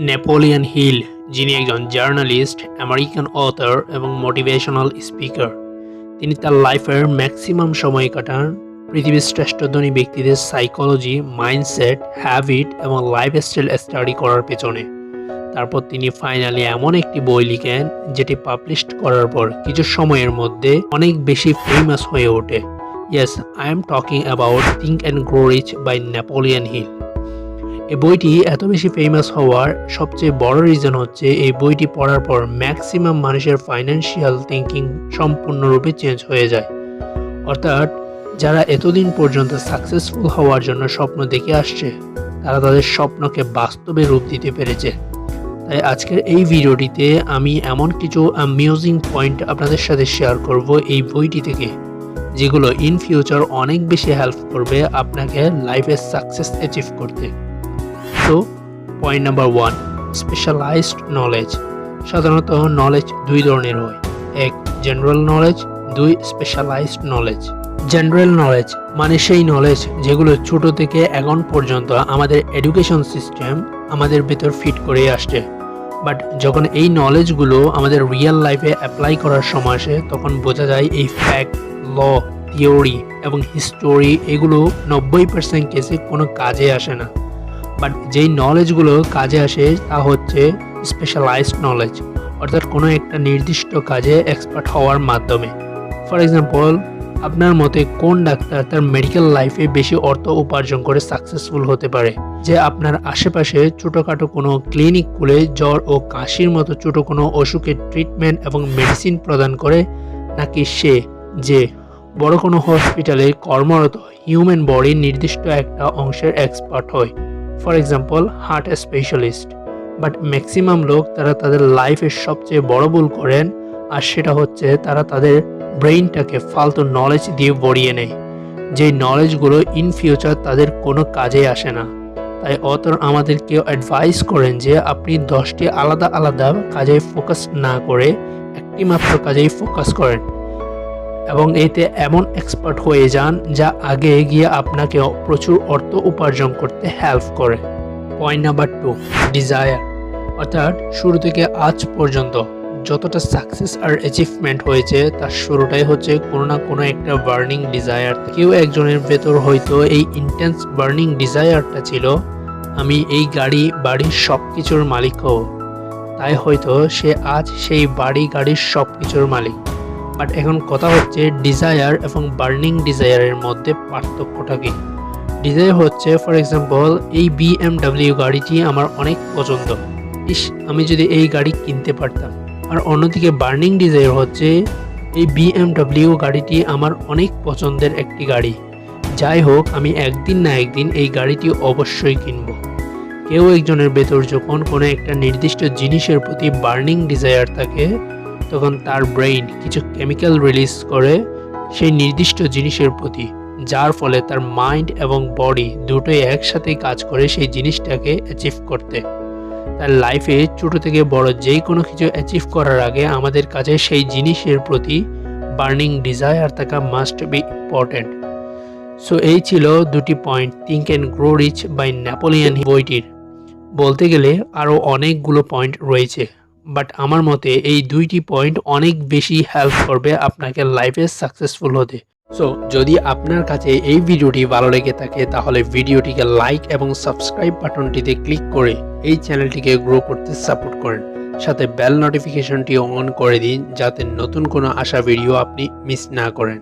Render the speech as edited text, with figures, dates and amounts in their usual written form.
Napoleon hill, যিনি একজন journalist, American author এবং মোটিভেশনাল স্পিকার। তিনি তার লাইফের ম্যাক্সিমাম সময় কাটান পৃথিবীর শ্রেষ্ঠ ধনী ব্যক্তিদের সাইকোলজি, মাইন্ডসেট, হ্যাবিট এবং লাইফস্টাইল স্টাডি করার পেছনে। তারপর তিনি ফাইনালি এমন একটি বই লিখেন যেটি পাবলিশ করার পর কিছু সময়ের মধ্যে অনেক বেশি ফেমাস হয়ে ওঠে। Yes, I am talking about think and grow rich by Napoleon Hill. এই বইটি এত বেশি ফেমাস হওয়ার সবচেয়ে বড় রিজন হচ্ছে এই বইটি পড়ার পর ম্যাক্সিমাম মানুষের ফাইন্যান্সিয়াল থিঙ্কিং সম্পূর্ণরূপে চেঞ্জ হয়ে যায়। অর্থাৎ যারা এতদিন পর্যন্ত সাকসেসফুল হওয়ার জন্য স্বপ্ন দেখে আসছে, তারা তাদের স্বপ্নকে বাস্তবে রূপ দিতে পেরেছে। তাই আজকের এই ভিডিওটিতে আমি এমন কিছু অ্যামিউজিং পয়েন্ট আপনাদের সাথে শেয়ার করব এই বইটি থেকে, যেগুলো ইন ফিউচার অনেক বেশি হেল্প করবে আপনাকে লাইফে সাকসেস অ্যাচিভ করতে। তো পয়েন্ট নাম্বার 1, স্পেশালাইজড নলেজ। সাধারণত নলেজ দুই ধরনের হয়, এক জেনারেল নলেজ, দুই স্পেশালাইজড নলেজ। জেনারেল নলেজ মানে সেই নলেজ যেগুলো ছোট থেকে এখন পর্যন্ত আমাদের এডুকেশন সিস্টেম আমাদের ভেতর ফিট করে আসছে। বাট যখন এই নলেজগুলো আমাদের রিয়েল লাইফে অ্যাপ্লাই করার সময় আসে, তখন বোঝা যায় এই ফ্যাক্ট, ল, থিওরি এবং হিস্টোরি এগুলো 90% কেসে কোনো কাজে আসে না। বাট যেই নলেজগুলো কাজে আসে তা হচ্ছে স্পেশালাইজড নলেজ, অর্থাৎ কোনো একটা নির্দিষ্ট কাজে এক্সপার্ট হওয়ার মাধ্যমে। ফর এক্সাম্পল, আপনার মতে কোন ডাক্তার তার মেডিকেল লাইফে বেশি অর্থ উপার্জন করে সাকসেসফুল হতে পারে? যে আপনার আশেপাশে ছোটোখাটো কোনো ক্লিনিক খুলে জ্বর ও কাশির মতো ছোটো কোনো অসুখের ট্রিটমেন্ট এবং মেডিসিন প্রদান করে, নাকি সে যে বড় কোনো হসপিটালে কর্মরত হিউম্যান বডির নির্দিষ্ট একটা অংশের এক্সপার্ট হয়? For example, heart specialist. But maximum লোক তারা তাদের লাইফের সবচেয়ে বড় ভুল করেন, আর সেটা হচ্ছে তারা তাদের ব্রেইনটাকে ফালতু নলেজ দিয়ে ভরিয়ে নেয়, যেই নলেজগুলো ইন ফিউচার তাদের কোনো কাজে আসে না। তাই অথর আমাদেরকে অ্যাডভাইস করেন যে আপনি 10টি আলাদা আলাদা কাজে ফোকাস না করে একটি মাত্র কাজেই ফোকাস করেন এবং এতে এমন এক্সপার্ট হয়ে যান যা আগে গিয়ে আপনাকে প্রচুর অর্থ উপার্জন করতে হেল্প করে। Point number 2, desire. অর্থাৎ শুরু থেকে আজ পর্যন্ত যতটা সাকসেস আর অ্যাচিভমেন্ট হয়েছে তার শুরুটাই হচ্ছে কোনো না কোনো একটা বার্নিং ডিজায়ার। কেউ একজনের ভেতর হয়তো এই ইন্টেন্স বার্নিং ডিজায়ারটা ছিল, আমি এই গাড়ি বাড়ির সব কিছুর মালিক হব। তাই হয়তো সে আজ সেই বাড়ি গাড়ির সব কিছুর মালিক। বাট এখন কথা হচ্ছে ডিজায়ার এবং বার্নিং ডিজায়ারের মধ্যে পার্থক্যটা কি? ডিজায়ার হচ্ছে, ফর এক্সাম্পল, এই BMW গাড়িটি আমার অনেক পছন্দ, আমি যদি এই গাড়ি কিনতে পারতাম। আর অন্যদিকে বার্নিং ডিজায়ার হচ্ছে, এই BMW গাড়িটি আমার অনেক পছন্দের একটি গাড়ি, যাই হোক আমি একদিন না একদিন এই গাড়িটি অবশ্যই কিনব। কেউ একজনের ভেতর যখন কোনো একটা নির্দিষ্ট জিনিসের প্রতি বার্নিং ডিজায়ার থাকে, তখন তার ব্রেইন কিছু কেমিক্যাল রিলিজ করে সেই নির্দিষ্ট জিনিসের প্রতি, যার ফলে তার মাইন্ড এবং বডি দুটোই একসাথে কাজ করে সেই জিনিসটাকে অ্যাচিভ করতে। তার লাইফে ছোট থেকে বড় যেই কোনো কিছু অ্যাচিভ করার আগে আমাদের কাছে সেই জিনিসের প্রতি বার্নিং ডিজায়ার থাকা মাস্ট বি ইম্পর্টেন্ট। সো এই ছিল দুটি point think and grow rich by Napoleon বইটির। বলতে গেলে আরও অনেকগুলো পয়েন্ট রয়েছে, বাট আমার মতে এই দুইটি পয়েন্ট অনেক বেশি হেল্প করবে আপনাকে লাইফে সাকসেসফুল হতে। সো যদি আপনার কাছে এই ভিডিওটি ভালো লেগে থাকে, তাহলে ভিডিওটিকে লাইক এবং সাবস্ক্রাইব বাটনটিতে ক্লিক করে এই চ্যানেলটিকে গ্রো করতে সাপোর্ট করেন। সাথে বেল নোটিফিকেশনটি অন করে দিন, যাতে নতুন কোনো আসা ভিডিও আপনি মিস না করেন।